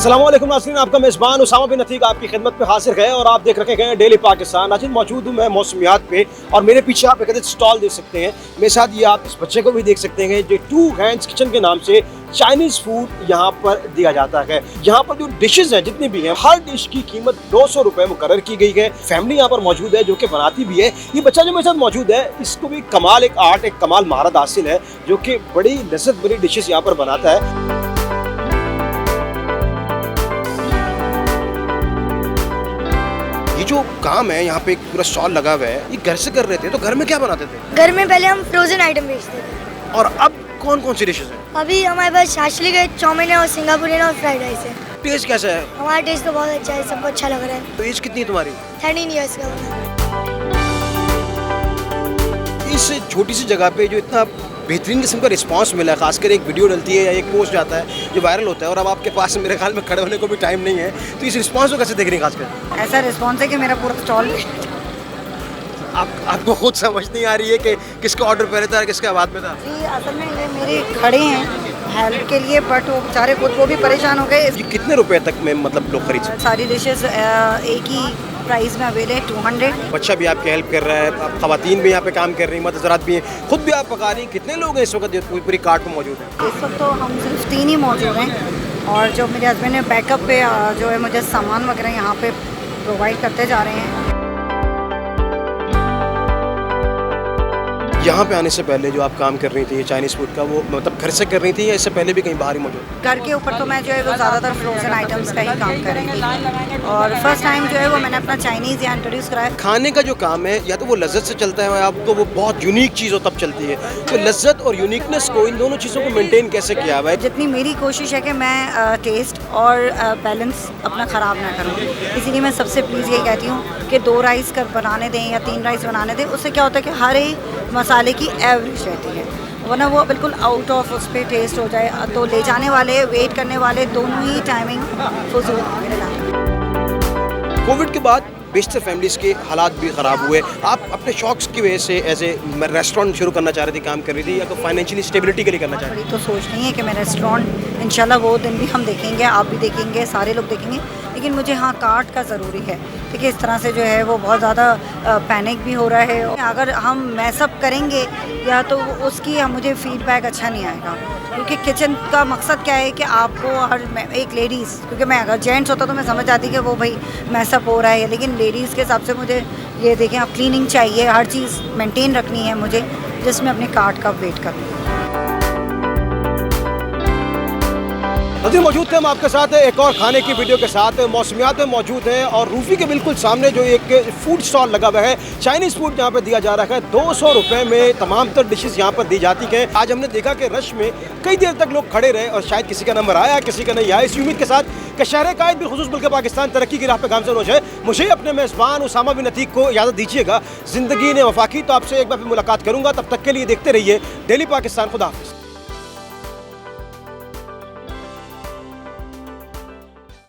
अस्सलाम वालेकुम नाज़रीन, आपका मेज़बान उसामा बिन अतीक आपकी खिदमत में हाजिर है और आप देख रखे हैं डेली पाकिस्तान। नाज़रीन मौजूद हूँ मैं मौसमियात पे और मेरे पीछे आप एक स्टॉल देख सकते हैं। मेरे साथ ये आप इस बच्चे को भी देख सकते हैं जो टू हैंड्स किचन के नाम से चाइनीज़ फूड यहाँ पर दिया जाता है। यहाँ पर जो डिशेज़ हैं जितनी भी हैं, हर डिश की कीमत 200 रुपये मुकर्रर की गई है। फैमिली यहाँ पर मौजूद है जो कि बनाती भी है। ये बच्चा जो मेरे साथ मौजूद है इसको भी कमाल एक आर्ट, एक कमाल महारत हासिल है जो कि बड़ी लज़्ज़त भरी डिशेज़ यहाँ पर बनाता है। ये जो काम है यहाँ पे एक पूरा स्टॉल लगा हुआ है, ये घर से कर रहे थे, तो घर में क्या बनाते थे? घर में पहले हम फ्रोजन आइटम बेचते थे। और अब कौन कौन सी डिशेज हैं? अभी हमारे पास शाशलिक है, चाउमीन है और सिंगापुरियन और फ्राइड राइस है। टेस्ट कैसा है? हमारा टेस्ट तो बहुत अच्छा है, सबको अच्छा लग रहा है। तो एज कितनी है तुम्हारी? 13 ईयर्स का हूँ। इस छोटी सी जगह पे जो इतना बेहतरीन किस्म का रिस्पांस मिला, खासकर एक वीडियो डलती है या एक पोस्ट आता है जो वायरल होता है और अब आपके पास मेरे ख्याल में खड़े होने को भी टाइम नहीं है, तो इस रिस्पांस को कैसे देख रही हैं? खासकर ऐसा रिस्पॉन्स है कि मेरा पूरा स्टॉल आपको खुद समझ नहीं आ रही है कि किसका ऑर्डर पहले था और किसका बाद में था? जी असल में ये मेरे खड़े हैं हेल्प के लिए, बट वो बेचारे खुद वो भी परेशान हो गए। ये कितने रुपए तक में मतलब लोग खरीद सकते? सारी डिशेस एक ही प्राइस में अवेलेबल है, 200। बच्चा भी आपकी हेल्प कर रहा है, आप खवातीन भी यहाँ पे काम कर रही हैं, मर्द हज़रात भी हैं, खुद भी आप पका रही हैं। कितने लोग हैं इस वक्त जो पूरी कार्ट में मौजूद हैं? इस वक्त तो हम सिर्फ 3 ही मौजूद हैं और जो मेरे हस्बैंड ने बैकअप पे जो है मुझे सामान वगैरह यहाँ पे प्रोवाइड करते जा रहे हैं। यहाँ पे आने से पहले जो आप काम कर रही थी चाइनीज़ फूड का, वो मतलब घर से कर रही थी या इससे पहले भी कहीं बाहर ही मौजूद? घर के ऊपर तो मैं जो है वो ज़्यादातर फ्रोजन आइटम्स का ही काम कर रही थी और फर्स्ट टाइम जो है वो मैंने अपना चाइनीज़ यहाँ इंट्रोड्यूस कराया। खाने का जो काम है या तो वो लज्जत से चलता है, आपको वो बहुत यूनिक चीज़ हो तब चलती है, तो लज्जत और यूनिकनेस को, इन दोनों चीज़ों को मेंटेन कैसे किया हुआ है? जितनी मेरी कोशिश है कि मैं टेस्ट और बैलेंस अपना ख़राब ना करूँ, इसीलिए मैं सबसे प्लीज़ यही कहती हूँ कि 2 राइस कर बनाने दें या 3 राइस बनाने दें। उससे क्या होता है कि हर एक मसाले की एवरेज रहती है, वरना वो बिल्कुल आउट ऑफ उस पर टेस्ट हो जाए तो ले जाने वाले, वेट करने वाले दोनों ही टाइमिंग फजूल मिला। कोविड के बाद बेशतर फैमिलीज़ के हालात भी ख़राब हुए। आप अपने शौक़ की वजह से एज ए रेस्टोरेंट शुरू करना चाह रही थी, काम कर रही थी, या तो फाइनेंशियली स्टेबिलिटी के लिए करना चाह रही थी? बड़ी तो सोच नहीं है कि मैं रेस्टोरेंट इंशाल्लाह वो दिन भी हम देखेंगे, आप भी देखेंगे, सारे लोग देखेंगे, लेकिन मुझे हाँ कार्ट का ज़रूरी है। ठीक है, इस तरह से जो है वो बहुत ज़्यादा पैनिक भी हो रहा है। अगर हम मैसअप करेंगे या तो उसकी मुझे फीडबैक अच्छा नहीं आएगा, क्योंकि किचन का मकसद क्या है कि आपको हर एक लेडीज़, क्योंकि मैं अगर जेंट्स होता तो मैं समझ आती कि वो भाई मैसअप हो रहा है, लेकिन लेडीज़ के हिसाब से मुझे ये देखें, आप क्लीनिंग चाहिए, हर चीज़ मेंटेन रखनी है मुझे, जिसमें अपने कार्ट का वेट करूँ। अभी मौजूद थे हम आपके साथ एक और खाने की वीडियो के साथ मौसमियात में मौजूद हैं और रूफी के बिल्कुल सामने जो एक फूड स्टॉल लगा हुआ है, चाइनीज़ फूड यहाँ पे दिया जा रहा है। 200 रुपये में तमाम तर डिशेज़ यहाँ पर दी जाती हैं। आज हमने देखा कि रश में कई देर तक लोग खड़े रहे और शायद किसी का नंबर आया, किसी का नहीं आया। इस उम्मीद के साथ कि शहर कायद बिलखुसूस मुल्क पाकिस्तान तरक्की की राह पे गामज़न हो जाए, मुझे अपने मेज़बान उसामा बिन अतीक को इजाज़त दीजिएगा। ज़िंदगी ने वफाकी, तो आपसे एक बार फिर मुलाकात करूँगा। तब तक के लिए देखते रहिए डेली पाकिस्तान। खुदा हाफ़िज़।